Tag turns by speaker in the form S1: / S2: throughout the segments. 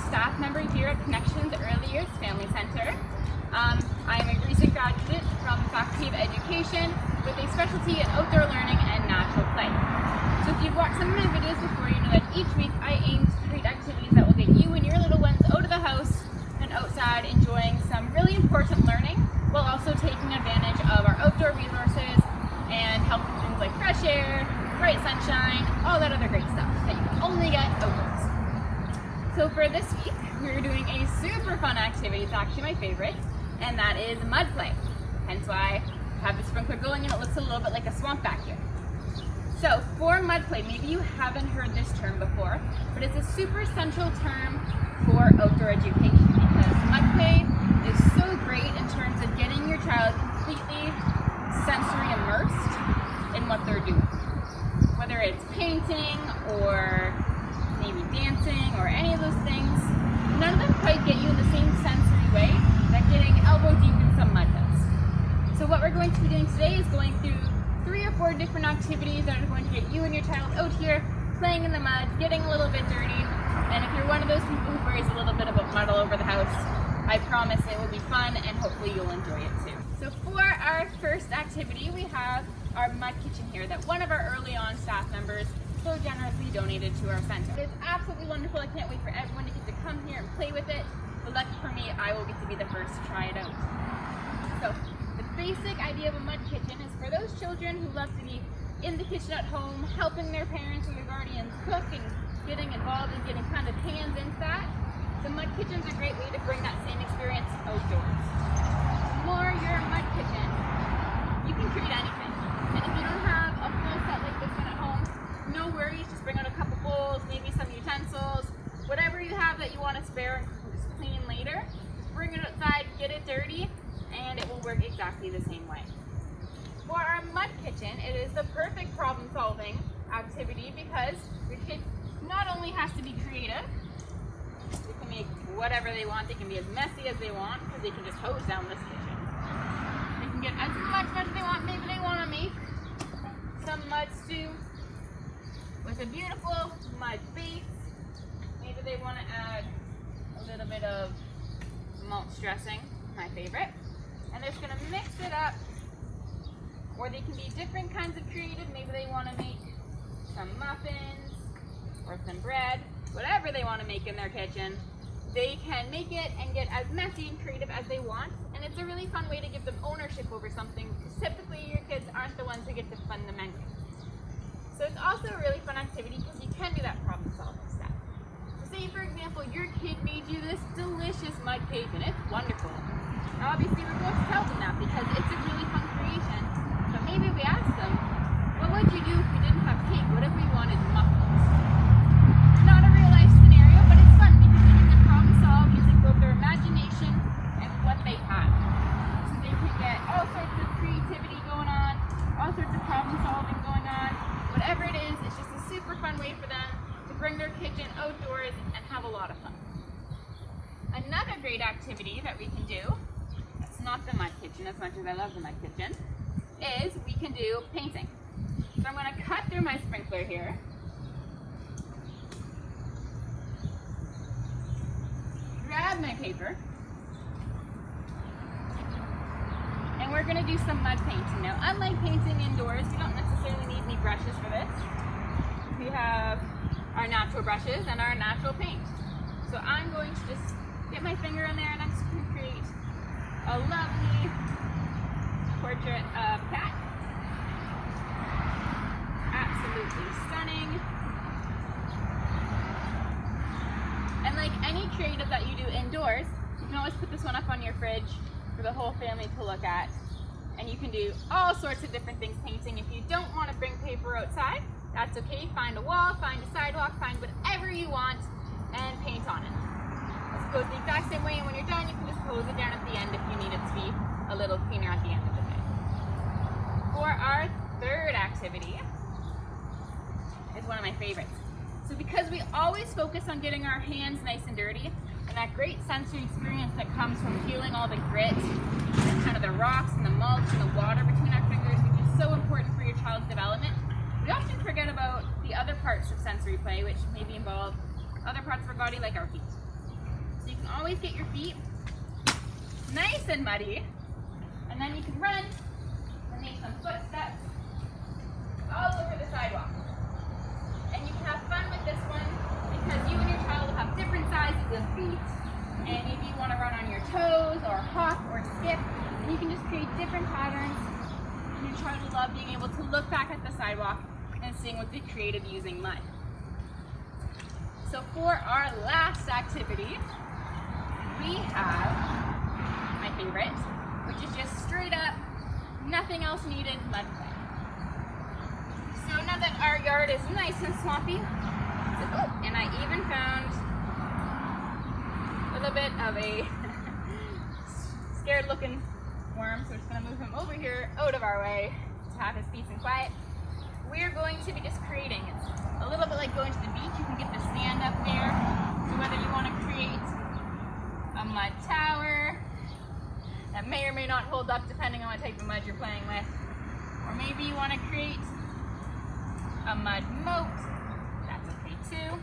S1: staff member here at Connections Early Years Family Center. I am a recent graduate from the Faculty of Education with a specialty in outdoor learning and natural play. So if you've watched some of my videos before, you know that each week I aim to create activities that will get you and your little ones out of the house and outside enjoying some really important learning while also taking advantage of our outdoor resources and helping things like fresh air, bright sunshine, all that other great stuff that you can only get outdoors. So for this week, we're doing a super fun activity. It's actually my favorite, and that is mud play. Hence why I have the sprinkler going and it looks a little bit like a swamp back here. So for mud play, maybe you haven't heard this term before, but it's a super central term for outdoor education because mud play is so great in terms of getting your child completely sensory immersed in what they're doing. Whether it's painting or maybe dancing or any of those things, none of them quite get you in the same sensory way that getting elbow deep in some mud does. So what we're going to be doing today is going through 3 or 4 different activities that are going to get you and your child out here playing in the mud, getting a little bit dirty, and if you're one of those people who worries a little bit about mud all over the house, I promise it will be fun and hopefully you'll enjoy it too. So for our first activity, we have our mud kitchen here that one of our early on staff members so generously donated to our center. It's absolutely wonderful. I can't wait for everyone to get to come here and play with it. But lucky for me, I will get to be the first to try it out. So the basic idea of a mud kitchen is for those children who love to be in the kitchen at home, helping their parents or their guardians cook and getting involved and getting kind of hands into that. The mud kitchen's a great way to bring that same experience outdoors. The more you're a mud kitchen, you can create anything. And if you don't have a full set like this one at home, no worries, just bring out a couple bowls, maybe some utensils, whatever you have that you want to spare and just clean later, bring it outside, get it dirty, and it will work exactly the same way. For our mud kitchen, it is the perfect problem-solving activity because your kid not only has to be creative, they can make whatever they want, they can be as messy as they want because they can just hose down this kitchen. They can get as much mud as they want. Maybe they want to make some mud stew with a beautiful mud base. Maybe they want to add a little bit of mulch dressing, my favorite. And they're just going to mix it up. Or they can be different kinds of creative. Maybe they want to make some muffins or some bread. Whatever they want to make in their kitchen, they can make it and get as messy and creative as they want. And it's a really fun way to give them ownership over something because typically your kids aren't the ones who get to fund the menu. So it's also a really fun activity because you can do that problem solving step. So say for example, your kid made you this delicious mud cake and it's wonderful. Now obviously we're going to tell them that because it's a really fun creation. But maybe we ask them, what would you do if we didn't have cake? What if we wanted muffins? It's not a real life scenario, but it's fun because they get to problem solve using both their imagination and what they have. So they can get all sorts of creativity going on, all sorts of problem solving going on. Whatever it is, it's just a super fun way for them to bring their kitchen outdoors and have a lot of fun. Another great activity that we can do, it's not the mud kitchen as much as I love the mud kitchen, is we can do painting. So I'm going to cut through my sprinkler here. Grab my paper. And we're going to do some mud painting. Now, unlike painting indoors, we don't necessarily need any brushes for this. We have our natural brushes and our natural paint. So I'm going to just get my finger in there and I'm just going to create a lovely portrait of a cat. Absolutely stunning. And like any creative that you do indoors, you can always put this one up on your fridge for the whole family to look at. And you can do all sorts of different things painting. If you don't want to bring paper outside, that's okay. Find a wall, find a sidewalk, find whatever you want and paint on it. This goes the exact same way, and when you're done, you can just close it down at the end if you need it to be a little cleaner at the end of the day. For our third activity is one of my favorites. So because we always focus on getting our hands nice and dirty, and that great sensory experience that comes from feeling all the grit and kind of the rocks and the mulch and the water between our fingers, which is so important for your child's development, we often forget about the other parts of sensory play, which maybe involve other parts of our body like our feet. can always get your feet nice and muddy, and then you can run and make some footsteps all over the sidewalk. And you can have fun with this one because you and your child will have different sizes of feet, and maybe you want to run on your toes or hop or skip, and you can just create different patterns, and your child will love being able to look back at the sidewalk and seeing what they created using mud. So for our last activity, we have my favorite, which is just straight up, nothing else needed, mud play. So now that our yard is nice and swampy, and I even found a little bit of a scared looking worm, so we're just going to move him over here out of our way to have his peace and quiet. We're going to be just creating, it's a little bit like going to the beach. You can get the sand up there, so whether you want to create a mud tower that may or may not hold up depending on what type of mud you're playing with, or maybe you want to create a mud moat, that's okay too.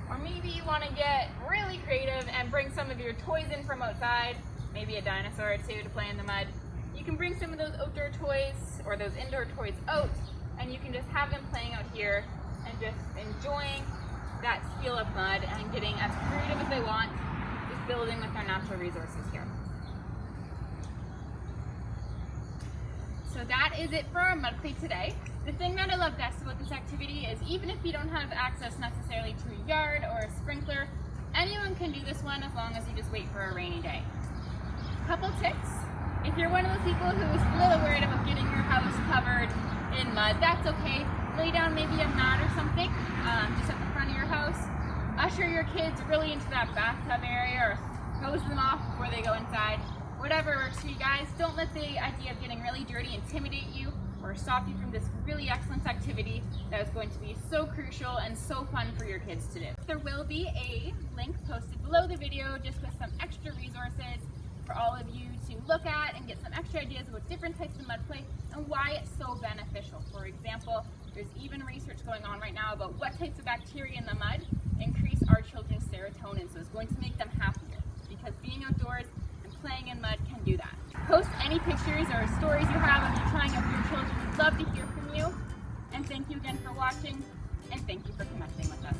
S1: Or maybe you want to get really creative and bring some of your toys in from outside, maybe a dinosaur or two to play in the mud. You can bring some of those outdoor toys or those indoor toys out, and you can just have them playing out here and just enjoying that feel of mud and getting as creative as they want, just building with our natural resources here. So that is it for our mud play today. The thing that I love best about this activity is even if you don't have access necessarily to a yard or a sprinkler, anyone can do this one as long as you just wait for a rainy day. Couple tips. If you're one of those people who is a little worried about getting your house covered in mud, that's okay. Lay down maybe a mat or something just at the front of your house. Usher your kids really into that bathtub area or hose them off before they go inside. Whatever works for you guys. Don't let the idea of getting really dirty intimidate you or stop you from this really excellent activity that is going to be so crucial and so fun for your kids to do. There will be a link posted below the video just with some extra resources for all of you to look at and get some extra ideas about different types of mud play and why it's so beneficial. For example, there's even research going on right now about what types of bacteria in the mud increase our children's serotonin, so it's going to make them happier because being outdoors and playing in mud can do that. Post any pictures or stories you have of you trying out with your children. We'd love to hear from you. And thank you again for watching, and thank you for connecting with us.